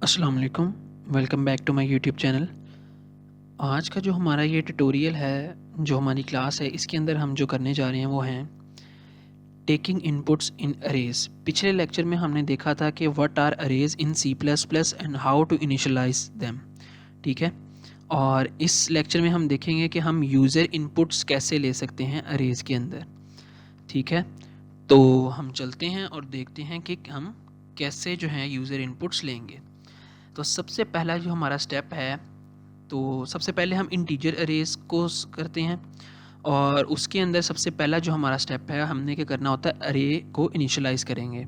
अस्सलाम वालेकुम, welcome back to my YouTube channel. आज का जो हमारा ये ट्यूटोरियल है, जो हमारी क्लास है, इसके अंदर हम जो करने जा रहे हैं वो हैं टेकिंग इनपुट्स इन अरेज। पिछले लेक्चर में हमने देखा था कि what are arrays in C plus plus and how to initialize them, ठीक है। और इस लेक्चर में हम देखेंगे कि हम यूज़र इनपुट्स कैसे ले सकते हैं अरेज के अंदर, ठीक है। तो हम चलते हैं और देखते हैं कि हम कैसे जो है यूज़र इनपुट्स लेंगे। तो सबसे पहला जो हमारा स्टेप है, तो सबसे पहले हम इंटीजर अरेज को करते हैं और उसके अंदर सबसे पहला जो हमारा स्टेप है, हमने क्या करना होता है, अरे को इनिशियलाइज़ करेंगे।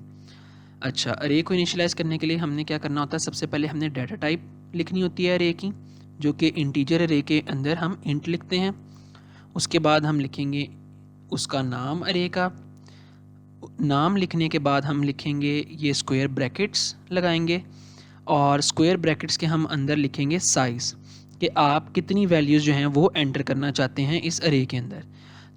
अच्छा, अरे को इनिशियलाइज़ करने के लिए हमने क्या करना होता है, सबसे पहले हमने डाटा टाइप लिखनी होती है अरे की, जो कि इंटीजर अरे के अंदर हम इंट लिखते हैं। उसके बाद हम लिखेंगे उसका नाम, अरे का नाम लिखने के बाद हम लिखेंगे ये स्क्वायर ब्रैकेट्स लगाएंगे और स्क्वायर ब्रैकेट्स के हम अंदर लिखेंगे साइज़, कि आप कितनी वैल्यूज़ जो हैं वो एंटर करना चाहते हैं इस अरे के अंदर।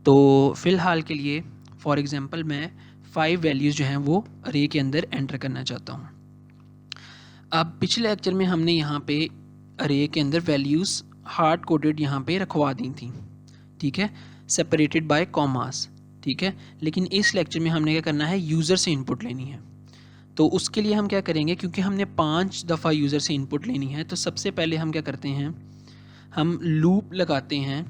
तो फ़िलहाल के लिए फॉर एग्ज़ाम्पल मैं 5 वैल्यूज़ जो हैं वो अरे के अंदर एंटर करना चाहता हूँ। अब पिछले लेक्चर में हमने यहाँ पे अरे के अंदर वैल्यूज़ हार्ड कोडेड यहाँ पे रखवा दी थी, ठीक है, सेपरेटेड बाय कॉमास, ठीक है। लेकिन इस लेक्चर में हमने क्या करना है, यूज़र से इनपुट लेनी है। तो उसके लिए हम क्या करेंगे, क्योंकि हमने 5 दफ़ा यूज़र से इनपुट लेनी है, तो सबसे पहले हम क्या करते हैं, हम लूप लगाते हैं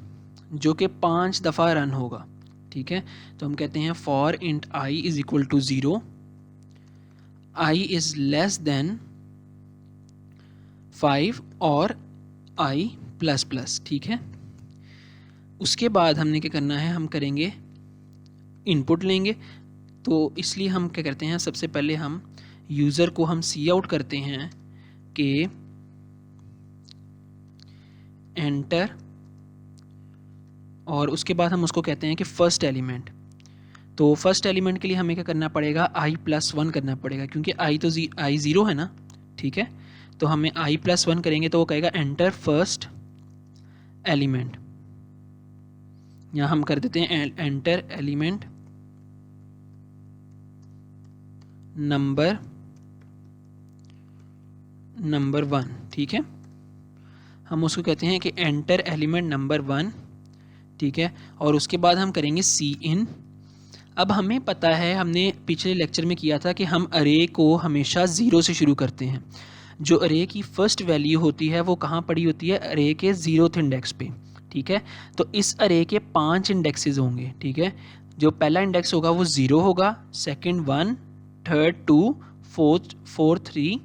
जो कि 5 दफ़ा रन होगा, ठीक है। तो हम कहते हैं for int i is equal to 0, i is less than 5 और आई प्लस प्लस, ठीक है। उसके बाद हमने क्या करना है, हम करेंगे इनपुट लेंगे। तो इसलिए हम क्या करते हैं, सबसे पहले हम यूज़र को हम सी आउट करते हैं कि एंटर, और उसके बाद हम उसको कहते हैं कि फ़र्स्ट एलिमेंट। तो फर्स्ट एलिमेंट के लिए हमें क्या करना पड़ेगा, i+1 करना पड़ेगा, क्योंकि आई ज़ीरो है ना, ठीक है। तो हमें i+1 करेंगे तो वो कहेगा एंटर फर्स्ट एलिमेंट। यहाँ हम कर देते हैं एंटर एलिमेंट नंबर 1, ठीक है। हम उसको कहते हैं कि एंटर एलिमेंट नंबर 1, ठीक है। और उसके बाद हम करेंगे सी इन। अब हमें पता है, हमने पिछले लेक्चर में किया था कि हम अरे को हमेशा ज़ीरो से शुरू करते हैं। जो अरे की फ़र्स्ट वैल्यू होती है वो कहाँ पड़ी होती है, अरे के 0th इंडेक्स पे, ठीक है। तो इस अरे के 5 इंडेक्सेस होंगे, ठीक है। जो पहला इंडेक्स होगा वो 0 होगा, सेकंड 1, थर्ड 2, फोर्थ 3,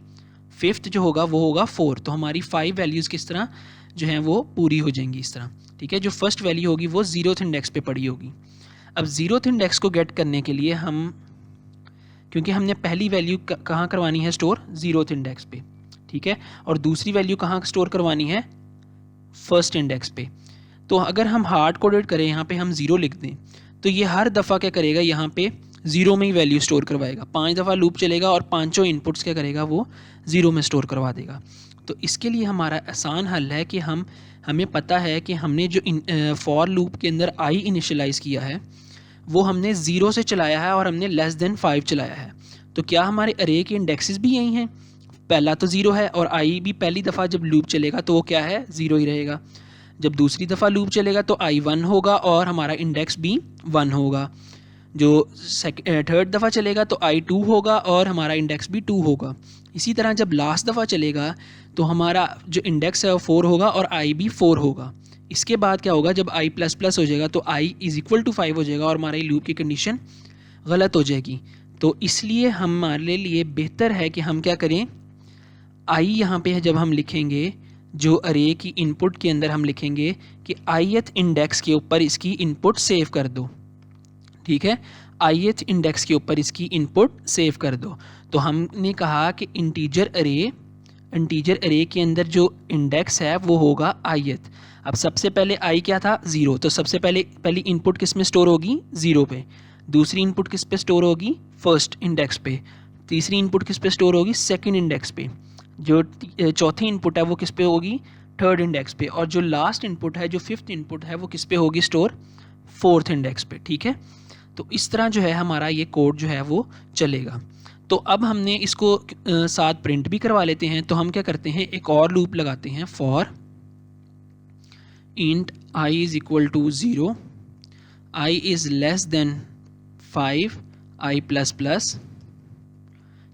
फिफ्थ जो होगा वो होगा 4। तो हमारी 5 वैल्यूज़ किस तरह जो हैं वो पूरी हो जाएंगी इस तरह, ठीक है। जो फर्स्ट वैल्यू होगी वो 0th इंडेक्स पे पड़ी होगी। अब 0th इंडेक्स को गेट करने के लिए हम, क्योंकि हमने पहली वैल्यू कहाँ करवानी है स्टोर, 0th इंडेक्स पे, ठीक है। और दूसरी वैल्यू कहाँ स्टोर करवानी है, फर्स्ट इंडेक्स पे। तो अगर हम हार्ड कोडेड करें, यहाँ पे हम 0 लिख दें, तो ये हर दफ़ा क्या करेगा, यहाँ पे 0 में ही वैल्यू स्टोर करवाएगा। 5 दफ़ा लूप चलेगा और पाँचों इनपुट्स क्या करेगा, वो 0 में स्टोर करवा देगा। तो इसके लिए हमारा आसान हल है कि हमें पता है कि हमने जो फॉर लूप के अंदर आई इनिशियलाइज़ किया है वो हमने 0 से चलाया है और हमने लेस देन 5 चलाया है। तो क्या हमारे अरे के इंडेक्सेस भी यही हैं, पहला तो 0 है और आई भी पहली दफ़ा जब लूप चलेगा तो वो क्या है, 0 ही रहेगा। जब दूसरी दफ़ा लूप चलेगा तो आई 1 होगा और हमारा इंडेक्स भी 1 होगा। जो थर्ड दफ़ा चलेगा तो आई 2 होगा और हमारा इंडेक्स भी 2 होगा। इसी तरह जब लास्ट दफ़ा चलेगा तो हमारा जो इंडेक्स है वो 4 होगा और आई भी 4 होगा। इसके बाद क्या होगा, जब आई प्लस प्लस हो जाएगा तो आई इज़ इक्वल टू 5 हो जाएगा और हमारी लूप की कंडीशन गलत हो जाएगी। तो इसलिए हमारे लिए बेहतर है कि हम क्या करें, आई यहाँ पे जब हम लिखेंगे, जो अरे की इनपुट के अंदर हम लिखेंगे कि ith इंडेक्स के ऊपर इसकी इनपुट सेव कर दो, ठीक है। ith इंडेक्स के ऊपर इसकी इनपुट सेव कर दो। तो हमने कहा कि इंटीजर अरे के अंदर जो इंडेक्स है वो होगा ith। अब सबसे पहले आई क्या था, 0, तो सबसे पहली इनपुट किस में स्टोर होगी, 0 पे। दूसरी इनपुट किस पे स्टोर होगी, फर्स्ट इंडेक्स पे। तीसरी इनपुट किस पे स्टोर होगी, सेकंड इंडेक्स पे। जो चौथी इनपुट है वो किस पे होगी, थर्ड इंडेक्स पे। और जो लास्ट इनपुट है, जो फिफ्थ इनपुट है, वो किस पे होगी स्टोर, फोर्थ इंडेक्स पे, ठीक है। तो इस तरह जो है हमारा ये कोड जो है वो चलेगा। तो अब हमने इसको साथ प्रिंट भी करवा लेते हैं। तो हम क्या करते हैं, एक और लूप लगाते हैं, for int i is equal to 0, i is less than 5, i plus plus.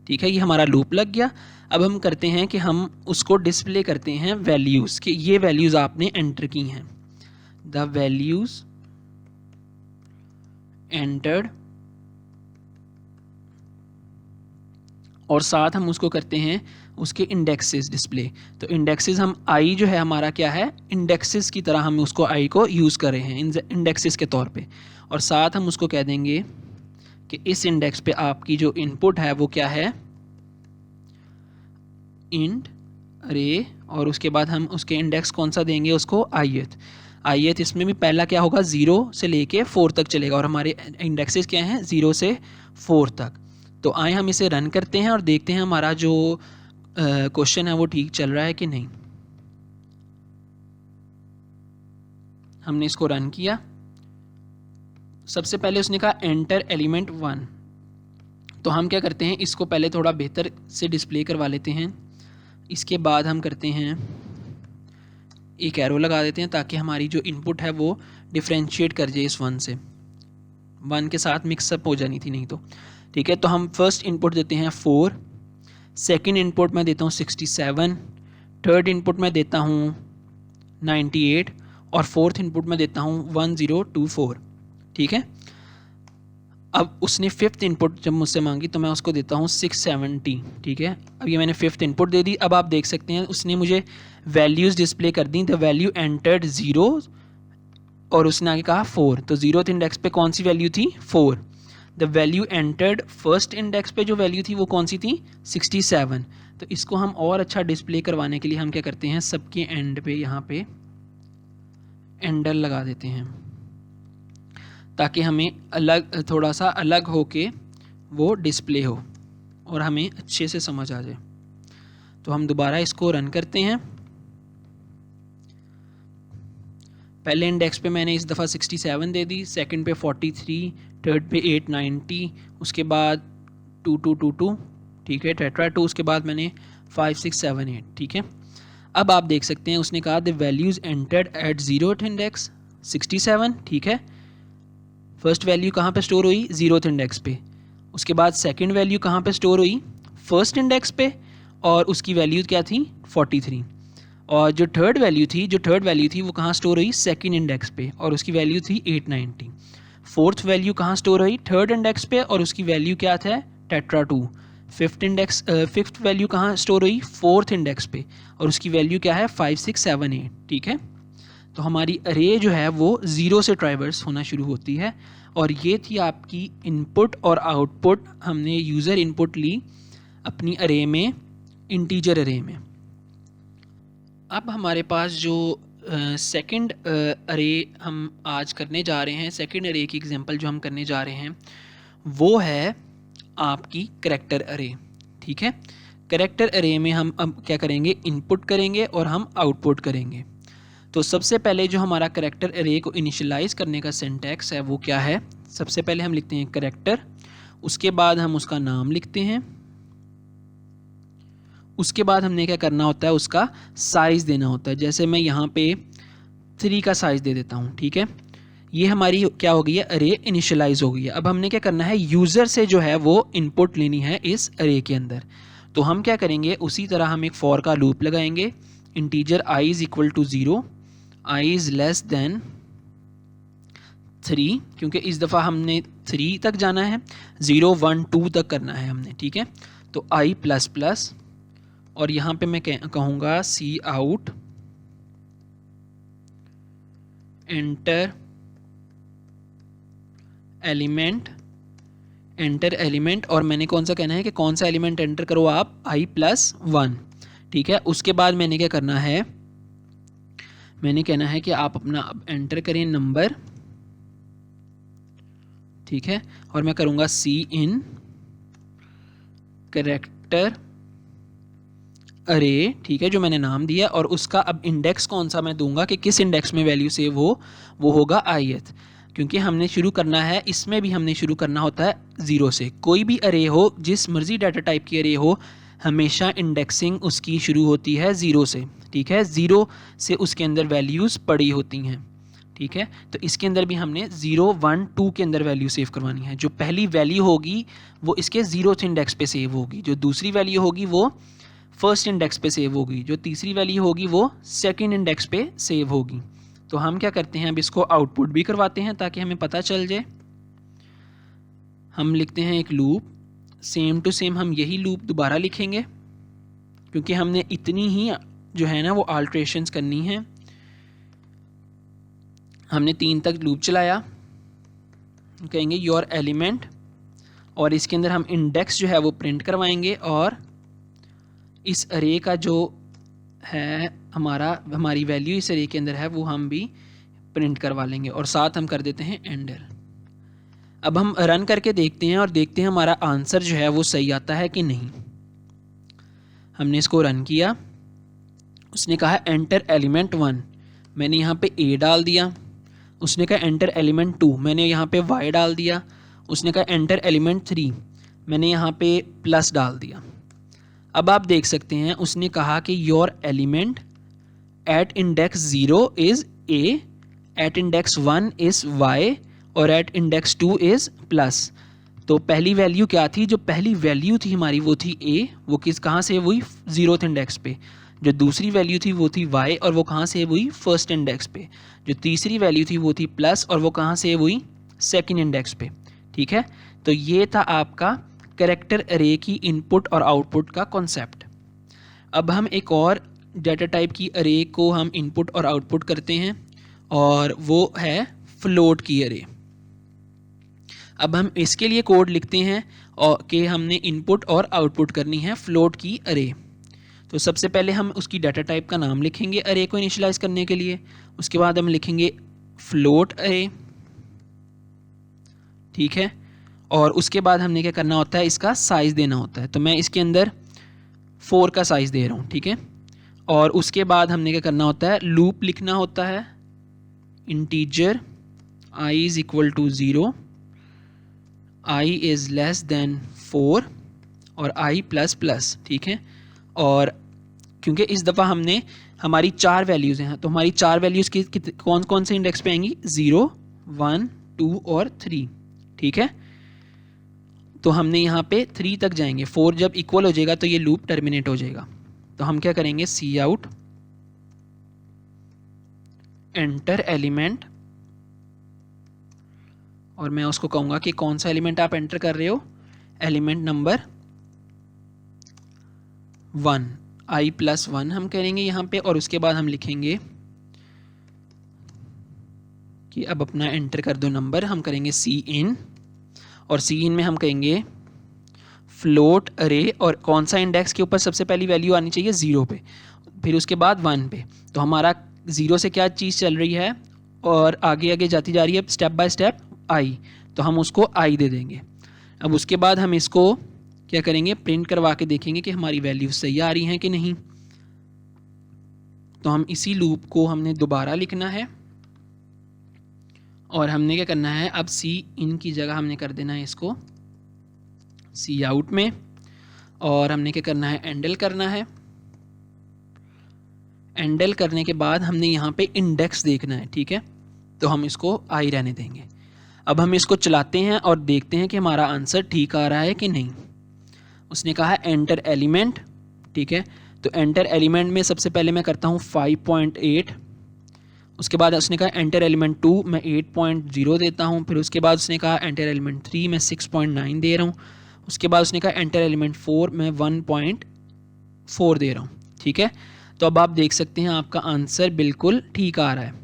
ठीक है, ये हमारा लूप लग गया। अब हम करते हैं कि हम उसको डिस्प्ले करते हैं वैल्यूज़, कि ये वैल्यूज़ आपने एंटर की हैं, द वैल्यूज़ एंटर्ड, और साथ हम उसको करते हैं उसके इंडेक्सेस डिस्प्ले। तो इंडेक्सेस हम i जो है हमारा क्या है, इंडेक्सेस की तरह हम उसको i को यूज़ कर रहे हैं इंडेक्सेस के तौर पे, और साथ हम उसको कह देंगे कि इस इंडेक्स पे आपकी जो इनपुट है वो क्या है, इंट अरे, और उसके बाद हम उसके इंडेक्स कौन सा देंगे उसको, ith। इसमें भी पहला क्या होगा, 0 से लेके 4 तक चलेगा, और हमारे इंडेक्सेस क्या हैं, 0 से 4 तक। तो आए हम इसे रन करते हैं और देखते हैं हमारा जो क्वेश्चन है वो ठीक चल रहा है कि नहीं। हमने इसको रन किया। सबसे पहले उसने कहा एंटर एलिमेंट 1। तो हम क्या करते हैं, इसको पहले थोड़ा बेहतर से डिस्प्ले करवा लेते हैं। इसके बाद हम करते हैं एक एरो लगा देते हैं ताकि हमारी जो इनपुट है वो डिफ्रेंशिएट कर जाए इस 1 से, 1 के साथ मिक्सअप हो जानी थी नहीं तो। ठीक है, तो हम फर्स्ट इनपुट देते हैं 4, सेकंड इनपुट मैं देता हूँ 67, थर्ड इनपुट मैं देता हूँ 98, और फोर्थ इनपुट मैं देता हूँ 1024। ठीक है, अब उसने फिफ्थ इनपुट जब मुझसे मांगी तो मैं उसको देता हूँ 670। ठीक है, अब ये मैंने फिफ्थ इनपुट दे दी। अब आप देख सकते हैं उसने मुझे वैल्यूज़ डिस्प्ले कर दी, द वैल्यू एंटर्ड 0, और उसने आगे कहा 4। तो 0th इंडेक्स पे कौन सी वैल्यू थी, 4। The value entered first index पे जो वैल्यू थी वो कौन सी थी, 67। तो इसको हम और अच्छा डिस्प्ले करवाने के लिए हम क्या करते हैं, सबके एंड पे यहाँ पे एंडर लगा देते हैं ताकि हमें अलग, थोड़ा सा अलग होके वो डिस्प्ले हो और हमें अच्छे से समझ आ जाए। तो हम दोबारा इसको रन करते हैं। पहले इंडेक्स पे मैंने इस दफ़ा 67 दे दी, सेकंड पे 43, थर्ड पे 890, उसके बाद 2222, ठीक है, टेट्रा 2, उसके बाद मैंने 5678। ठीक है, अब आप देख सकते हैं उसने कहा the values entered at 0th index 67। ठीक है, फर्स्ट वैल्यू कहाँ पे स्टोर हुई, 0th इंडेक्स पे। उसके बाद सेकंड वैल्यू कहाँ पे स्टोर हुई, फर्स्ट इंडेक्स पे, और उसकी वैल्यू क्या थी, 43। और जो थर्ड वैल्यू थी वो कहाँ स्टोर हुई, सेकंड इंडेक्स पे, और उसकी वैल्यू थी 890। फोर्थ वैल्यू कहाँ स्टोर हुई, थर्ड इंडेक्स पे, और उसकी वैल्यू क्या था, टेट्रा 2। फिफ्थ वैल्यू कहाँ स्टोर हुई, फोर्थ इंडेक्स पे, और उसकी वैल्यू क्या है, 5678। ठीक है, तो हमारी अरे जो है वो 0 से ट्राइवर्स होना शुरू होती है। और ये थी आपकी इनपुट और आउटपुट। हमने यूज़र इनपुट ली अपनी अरे में, इंटीजर अरे में। अब हमारे पास जो सेकंड अरे हम आज करने जा रहे हैं, सेकंड अरे की एग्जांपल जो हम करने जा रहे हैं वो है आपकी करैक्टर अरे। ठीक है, करैक्टर अरे में हम अब क्या करेंगे, इनपुट करेंगे और हम आउटपुट करेंगे। तो सबसे पहले जो हमारा करैक्टर अरे को इनिशियलाइज़ करने का सिंटैक्स है वो क्या है, सबसे पहले हम लिखते हैं करैक्टर, उसके बाद हम उसका नाम लिखते हैं, उसके बाद हमने क्या करना होता है, उसका साइज़ देना होता है। जैसे मैं यहाँ पे 3 का साइज़ दे देता हूँ। ठीक है, ये हमारी क्या हो गई है, अरे इनिशियलाइज़ हो गई है। अब हमने क्या करना है, यूज़र से जो है वो इनपुट लेनी है इस अरे के अंदर। तो हम क्या करेंगे, उसी तरह हम एक फॉर का लूप लगाएंगे, integer i is equal to 0, i is less than 3, क्योंकि इस दफ़ा हमने 3 तक जाना है, 0 1 2 तक करना है हमने। ठीक है, तो i प्लस प्लस, और यहाँ पे मैं कहूँगा सी आउट एंटर एलिमेंट, और मैंने कौन सा कहना है कि कौन सा एलिमेंट एंटर करो आप, i+1। ठीक है, उसके बाद मैंने क्या करना है, मैंने कहना है कि आप अपना अब एंटर करें नंबर। ठीक है, और मैं करूँगा सी इन करैक्टर अरे। ठीक है, जो मैंने नाम दिया, और उसका अब इंडेक्स कौन सा मैं दूंगा कि किस इंडेक्स में वैल्यू सेव हो, वो होगा ith। क्योंकि हमने शुरू करना है, इसमें भी हमने शुरू करना होता है 0 से। कोई भी अरे हो, जिस मर्जी डाटा टाइप की अरे हो, हमेशा इंडेक्सिंग उसकी शुरू होती है 0 से, ठीक है। 0 से उसके अंदर वैल्यूज़ पड़ी होती हैं, ठीक है। तो इसके अंदर भी हमने 0, 1, 2 के अंदर वैल्यू सेव करवानी है। जो पहली वैल्यू होगी वो इसके 0th इंडेक्स पे सेव होगी, जो दूसरी वैल्यू होगी वो फर्स्ट इंडेक्स पे सेव होगी, जो तीसरी वैल्यू होगी वो सेकंड इंडेक्स पे सेव होगी। तो हम क्या करते हैं, अब इसको आउटपुट भी करवाते हैं ताकि हमें पता चल जाए। हम लिखते हैं एक लूप, सेम टू सेम हम यही लूप दोबारा लिखेंगे, क्योंकि हमने इतनी ही जो है ना वो अल्ट्रेशंस करनी है। हमने 3 तक लूप चलाया, कहेंगे योर एलिमेंट, और इसके अंदर हम इंडेक्स जो है वो प्रिंट करवाएंगे, और इस अरे का जो है हमारी वैल्यू इस अरे के अंदर है वो हम भी प्रिंट करवा लेंगे, और साथ हम कर देते हैं एंडर। अब हम रन करके देखते हैं और देखते हैं हमारा आंसर जो है वो सही आता है कि नहीं। हमने इसको रन किया, उसने कहा एंटर एलिमेंट 1, मैंने यहाँ पे a डाल दिया। उसने कहा एंटर एलिमेंट 2, मैंने यहाँ पे y डाल दिया। उसने कहा एंटर एलिमेंट 3, मैंने यहाँ पे प्लस डाल दिया। अब आप देख सकते हैं उसने कहा कि your element at index 0 is a, at index 1 is y, और एट इंडेक्स 2 इज़ प्लस। तो पहली वैल्यू क्या थी, जो पहली वैल्यू थी हमारी वो थी a, वो कहाँ से हुई, 0th इंडेक्स पे। जो दूसरी वैल्यू थी वो थी y, और वो कहाँ से हुई, फर्स्ट इंडेक्स पे। जो तीसरी वैल्यू थी वो थी प्लस, और वो कहाँ से हुई, सेकंड इंडेक्स पे, ठीक है। तो ये था आपका कैरेक्टर अरे की इनपुट और आउटपुट का कॉन्सेप्ट। अब हम एक और डाटा टाइप की अरे को हम इनपुट और आउटपुट करते हैं, और वो है फ्लोट की अरे। अब हम इसके लिए कोड लिखते हैं और कि हमने इनपुट और आउटपुट करनी है फ्लोट की अरे। तो सबसे पहले हम उसकी डाटा टाइप का नाम लिखेंगे अरे को इनिशियलाइज करने के लिए। उसके बाद हम लिखेंगे फ्लोट अरे, ठीक है। और उसके बाद हमने क्या करना होता है, इसका साइज़ देना होता है। तो मैं इसके अंदर 4 का साइज़ दे रहा हूँ, ठीक है। और उसके बाद हमने क्या करना होता है, लूप लिखना होता है, integer i is equal to 0, i is less than 4 और i प्लस प्लस, ठीक है। और क्योंकि इस दफ़ा हमने हमारी 4 वैल्यूज़ हैं, तो हमारी 4 वैल्यूज़ की कौन कौन से इंडेक्स पे आएंगी, 0, 1, 2 और 3, ठीक है। तो हमने यहाँ पे 3 तक जाएंगे, 4 जब इक्वल हो जाएगा तो ये लूप टर्मिनेट हो जाएगा। तो हम क्या करेंगे, सी आउट एंटर एलिमेंट, और मैं उसको कहूँगा कि कौन सा एलिमेंट आप एंटर कर रहे हो, एलिमेंट नंबर 1, i प्लस 1 हम करेंगे यहाँ पे। और उसके बाद हम लिखेंगे कि अब अपना एंटर कर दो नंबर, हम करेंगे सी इन, और सी इन में हम कहेंगे फ्लोट अरे, और कौन सा इंडेक्स के ऊपर सबसे पहली वैल्यू आनी चाहिए, 0 पे, फिर उसके बाद 1 पे। तो हमारा 0 से क्या चीज़ चल रही है और आगे आगे जाती जा रही है स्टेप बाय स्टेप i, तो हम उसको i दे देंगे। अब उसके बाद हम इसको क्या करेंगे, प्रिंट करवा के देखेंगे कि हमारी वैल्यू सही आ रही हैं कि नहीं। तो हम इसी लूप को हमने दोबारा लिखना है, और हमने क्या करना है, अब सी इन की जगह हमने कर देना है इसको सी आउट में, और हमने क्या करना है, एंडल करना है। एंडल करने के बाद हमने यहाँ पे इंडेक्स देखना है, ठीक है। तो हम इसको आई रहने देंगे। अब हम इसको चलाते हैं और देखते हैं कि हमारा आंसर ठीक आ रहा है कि नहीं। उसने कहा है एंटर एलिमेंट, ठीक है। तो एंटर एलिमेंट में सबसे पहले मैं करता हूँ 5.8, उसके बाद उसने कहा एंटर एलिमेंट 2 मैं 8.0 देता हूँ, फिर उसके बाद उसने कहा एंटर एलिमेंट 3 मैं 6.9 दे रहा हूँ, उसके बाद उसने कहा एंटर एलिमेंट 4 मैं 1.4 दे रहा हूँ, ठीक है। तो अब आप देख सकते हैं आपका आंसर बिल्कुल ठीक आ रहा है।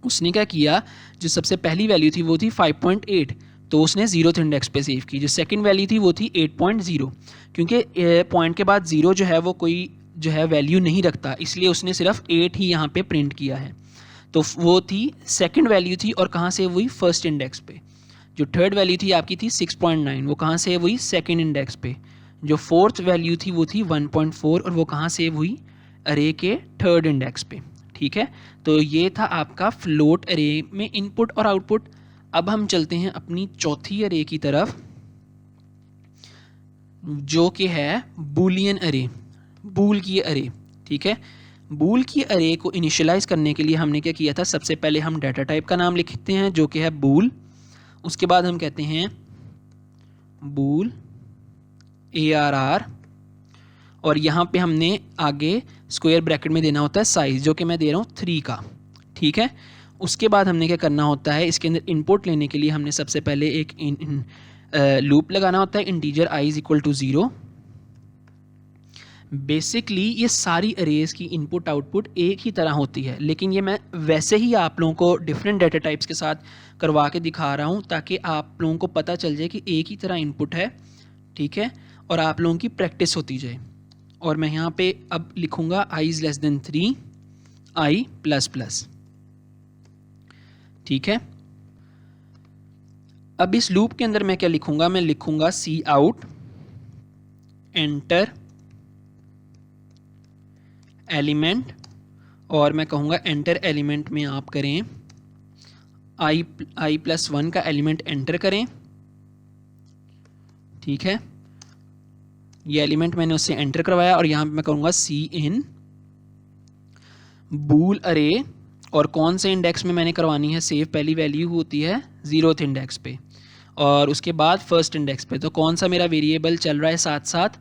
उसने क्या किया, जो सबसे पहली वैल्यू थी वो थी 5.8, तो उसने 0th इंडेक्स पे सेव की। जो सेकंड वैल्यू थी वो थी 8.0, क्योंकि पॉइंट के बाद 0 जो है वो कोई जो है वैल्यू नहीं रखता, इसलिए उसने सिर्फ 8 ही यहाँ पे प्रिंट किया है। तो वो थी सेकंड वैल्यू थी, और कहाँ से हुई, फर्स्ट इंडेक्स पे। जो थर्ड वैल्यू थी आपकी थी 6.9, वो कहाँ से हुई, सेकंड इंडेक्स पे। जो फोर्थ वैल्यू थी वो थी 1.4, और वो कहाँ से हुई, अरे के थर्ड इंडेक्स पे, ठीक है, तो ये था आपका फ्लोट अरे में इनपुट और आउटपुट। अब हम चलते हैं अपनी चौथी अरे की तरफ, जो कि है बूलियन अरे, बूल की अरे। ठीक है, बूल की अरे को इनिशियलाइज करने के लिए हमने क्या किया था, सबसे पहले हम डाटा टाइप का नाम लिखते हैं जो कि है बूल, उसके बाद हम कहते हैं बूल ARR, और यहाँ पे हमने आगे स्क्वायर ब्रैकेट में देना होता है साइज, जो कि मैं दे रहा हूँ 3 का। ठीक है, उसके बाद हमने क्या करना होता है, इसके अंदर इनपुट लेने के लिए हमने सबसे पहले एक लूप लगाना होता है, integer i is equal to 0। Basically ये सारी अरेज की इनपुट आउटपुट एक ही तरह होती है, लेकिन ये मैं वैसे ही आप लोगों को डिफरेंट डाटा टाइप्स के साथ करवा के दिखा रहा हूँ ताकि आप लोगों को पता चल जाए कि एक ही तरह इनपुट है। ठीक है, और आप लोगों की प्रैक्टिस होती जाए। और मैं यहाँ पे अब लिखूँगा i is less than 3 i plus plus. ठीक है, अब इस लूप के अंदर मैं क्या लिखूँगा, मैं लिखूँगा सी आउट एंटर एलिमेंट, और मैं कहूँगा एंटर एलिमेंट में आप करें i प्लस 1 का एलिमेंट एंटर करें। ठीक है, ये एलिमेंट मैंने उससे एंटर करवाया, और यहाँ पे मैं कहूँगा सी इन बूल अरे, और कौन से इंडेक्स में मैंने करवानी है सेव, पहली वैल्यू होती है 0th इंडेक्स पे, और उसके बाद फर्स्ट इंडेक्स पे। तो कौन सा मेरा वेरिएबल चल रहा है साथ साथ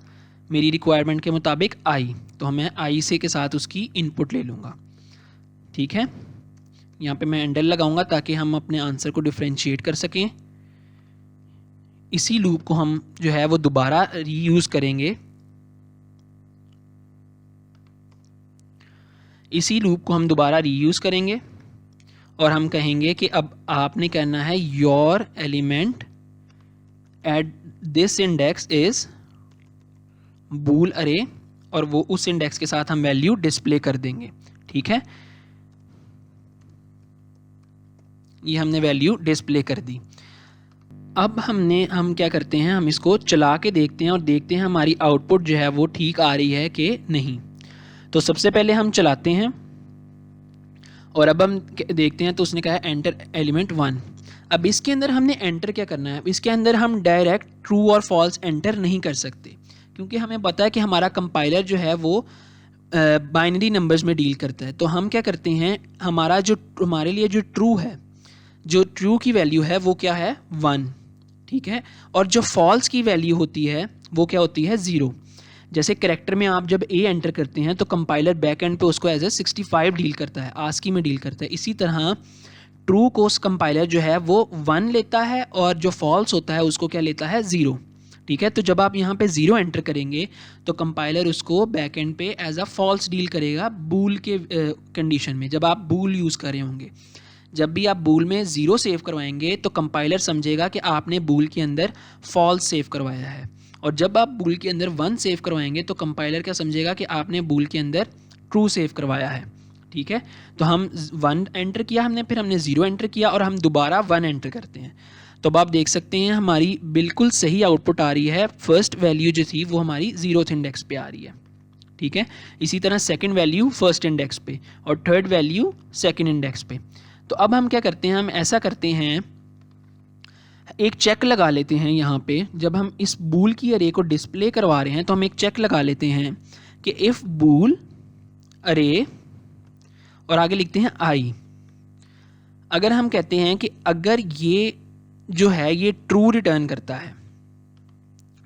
मेरी रिक्वायरमेंट के मुताबिक i, तो मैं i से के साथ उसकी इनपुट ले लूँगा। ठीक है, यहाँ पे मैं एंडर लगाऊंगा ताकि हम अपने आंसर को डिफ्रेंशिएट कर सकें। इसी लूप को हम जो है वो दोबारा रीयूज़ करेंगे, इसी लूप को हम दोबारा रीयूज़ करेंगे, और हम कहेंगे कि अब आपने कहना है your element at this index is bool array, और वो उस इंडेक्स के साथ हम वैल्यू डिस्प्ले कर देंगे। ठीक है, ये हमने वैल्यू डिस्प्ले कर दी। अब हम क्या करते हैं, हम इसको चला के देखते हैं और देखते हैं हमारी आउटपुट जो है वो ठीक आ रही है कि नहीं। तो सबसे पहले हम चलाते हैं और अब हम देखते हैं, तो उसने कहा है एंटर एलिमेंट 1। अब इसके अंदर हमने एंटर क्या करना है, इसके अंदर हम डायरेक्ट ट्रू और फॉल्स एंटर नहीं कर सकते, क्योंकि हमें पता है कि हमारा कंपाइलर जो है वो बाइनरी नंबर्स में डील करता है। तो हम क्या करते हैं, हमारे लिए जो ट्रू है, जो ट्रू की वैल्यू है वो क्या है 1। ठीक है, और जो फॉल्स की वैल्यू होती है वो क्या होती है 0। जैसे कैरेक्टर में आप जब a एंटर करते हैं तो कंपाइलर बैक एंड पे उसको एज ए 65 डील करता है, आस्की में डील करता है। इसी तरह ट्रू को कंपाइलर जो है वो 1 लेता है, और जो फॉल्स होता है उसको क्या लेता है 0। ठीक है, तो जब आप यहाँ पे 0 एंटर करेंगे तो कंपाइलर उसको बैक एंड पे एज अ फॉल्स डील करेगा बूल के कंडीशन में, जब आप बूल यूज़ कर रहे होंगे। जब भी आप बूल में 0 सेव करवाएंगे तो कंपाइलर समझेगा कि आपने बूल के अंदर फॉल्स सेव करवाया है, और जब आप बूल के अंदर 1 सेव करवाएंगे तो कंपाइलर क्या समझेगा कि आपने बूल के अंदर ट्रू सेव करवाया है। ठीक है, तो हम 1 एंटर किया हमने, फिर हमने 0 एंटर किया, और हम दोबारा 1 एंटर करते हैं। तो अब आप देख सकते हैं हमारी बिल्कुल सही आउटपुट आ रही है। फर्स्ट वैल्यू जो थी वो हमारी 0th इंडेक्स पे आ रही है। ठीक है, इसी तरह सेकंड वैल्यू फर्स्ट इंडेक्स पे, और थर्ड वैल्यू सेकंड इंडेक्स पे। तो अब हम क्या करते हैं, हम ऐसा करते हैं, एक चेक लगा लेते हैं यहाँ पे। जब हम इस बूल की अरे को डिस्प्ले करवा रहे हैं तो हम एक चेक लगा लेते हैं कि इफ़ बूल अरे, और आगे लिखते हैं i। अगर हम कहते हैं कि अगर ये जो है ये ट्रू रिटर्न करता है,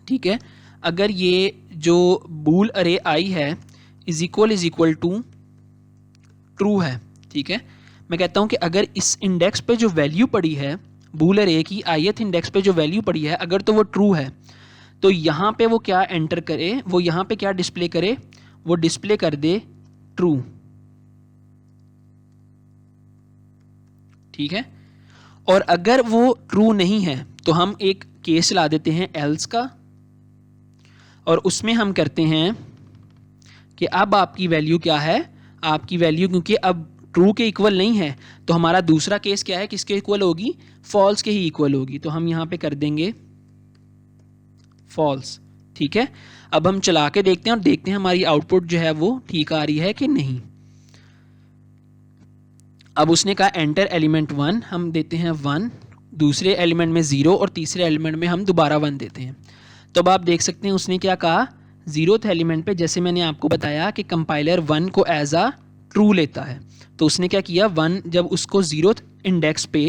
ठीक है, अगर ये जो बूल अरे i है इज इक्वल टू ट्रू है। ठीक है, मैं कहता हूँ कि अगर इस इंडेक्स पे जो वैल्यू पड़ी है बूल अरे की ith इंडेक्स पे जो वैल्यू पड़ी है, अगर तो वो ट्रू है तो यहाँ पे वो क्या एंटर करे, वो यहाँ पे क्या डिस्प्ले करे, वो डिस्प्ले कर दे ट्रू। ठीक है, और अगर वो ट्रू नहीं है तो हम एक केस ला देते हैं एल्स का, और उसमें हम करते हैं कि अब आपकी वैल्यू क्या है, आपकी वैल्यू क्योंकि अब ट्रू के इक्वल नहीं है तो हमारा दूसरा केस क्या है, किसके इक्वल होगी, फॉल्स के ही इक्वल होगी। तो हम यहाँ पे कर देंगे फॉल्स। ठीक है, अब हम चला के देखते हैं और देखते हैं हमारी आउटपुट जो है वो ठीक आ रही है कि नहीं। अब उसने कहा एंटर एलिमेंट 1, हम देते हैं 1, दूसरे एलिमेंट में 0 और तीसरे एलिमेंट में हम दोबारा 1 देते हैं। तो अब आप देख सकते हैं उसने क्या कहा, 0th एलिमेंट पे जैसे मैंने आपको बताया कि कंपाइलर 1 को एज अ ट्रू लेता है, तो उसने क्या किया 1, जब उसको 0th इंडेक्स पे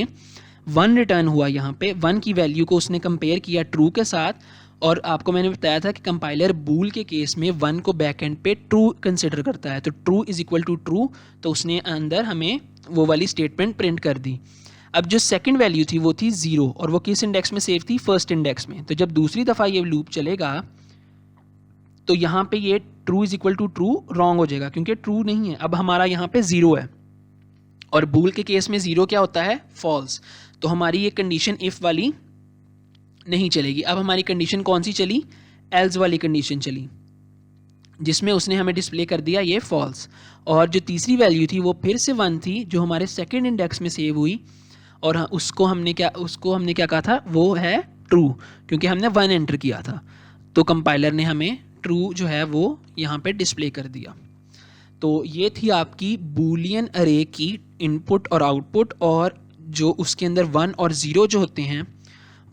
1 रिटर्न हुआ, यहाँ पे 1 की वैल्यू को उसने कंपेयर किया ट्रू के साथ, और आपको मैंने बताया था कि कंपाइलर बूल के केस में 1 को बैक एंड पे ट्रू कंसिडर करता है, तो true is equal to true, तो उसने अंदर हमें वो वाली स्टेटमेंट प्रिंट कर दी। अब जो सेकंड वैल्यू थी वो थी 0, और वो किस इंडेक्स में सेव थी, फर्स्ट इंडेक्स में। तो जब दूसरी दफ़ा ये लूप चलेगा तो यहाँ पे ये true is equal to true wrong हो जाएगा, क्योंकि ट्रू नहीं है, अब हमारा यहाँ पे 0 है, और बूल के केस में 0 क्या होता है, फॉल्स। तो हमारी ये कंडीशन इफ़ वाली नहीं चलेगी। अब हमारी कंडीशन कौन सी चली, एल्स वाली कंडीशन चली, जिसमें उसने हमें डिस्प्ले कर दिया ये फॉल्स। और जो तीसरी वैल्यू थी वो फिर से 1 थी, जो हमारे सेकंड इंडेक्स में सेव हुई, और उसको हमने क्या कहा था, वो है ट्रू, क्योंकि हमने 1 एंटर किया था। तो कंपाइलर ने हमें ट्रू जो है वो यहाँ पे डिस्प्ले कर दिया। तो ये थी आपकी बूलियन अरे की इनपुट और आउटपुट, और जो उसके अंदर 1 और 0 जो होते हैं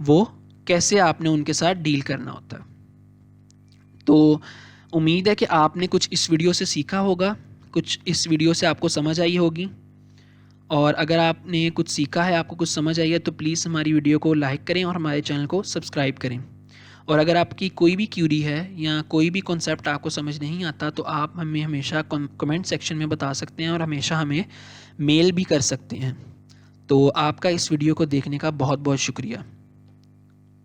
वो कैसे आपने उनके साथ डील करना होता है। तो उम्मीद है कि आपने कुछ इस वीडियो से सीखा होगा, कुछ इस वीडियो से आपको समझ आई होगी, और अगर आपने कुछ सीखा है, आपको कुछ समझ आई है, तो प्लीज़ हमारी वीडियो को लाइक करें और हमारे चैनल को सब्सक्राइब करें। और अगर आपकी कोई भी क्यूरी है या कोई भी कॉन्सेप्ट आपको समझ नहीं आता, तो आप हमें हमेशा कमेंट सेक्शन में बता सकते हैं, और हमेशा हमें मेल भी कर सकते हैं। तो आपका इस वीडियो को देखने का बहुत बहुत शुक्रिया।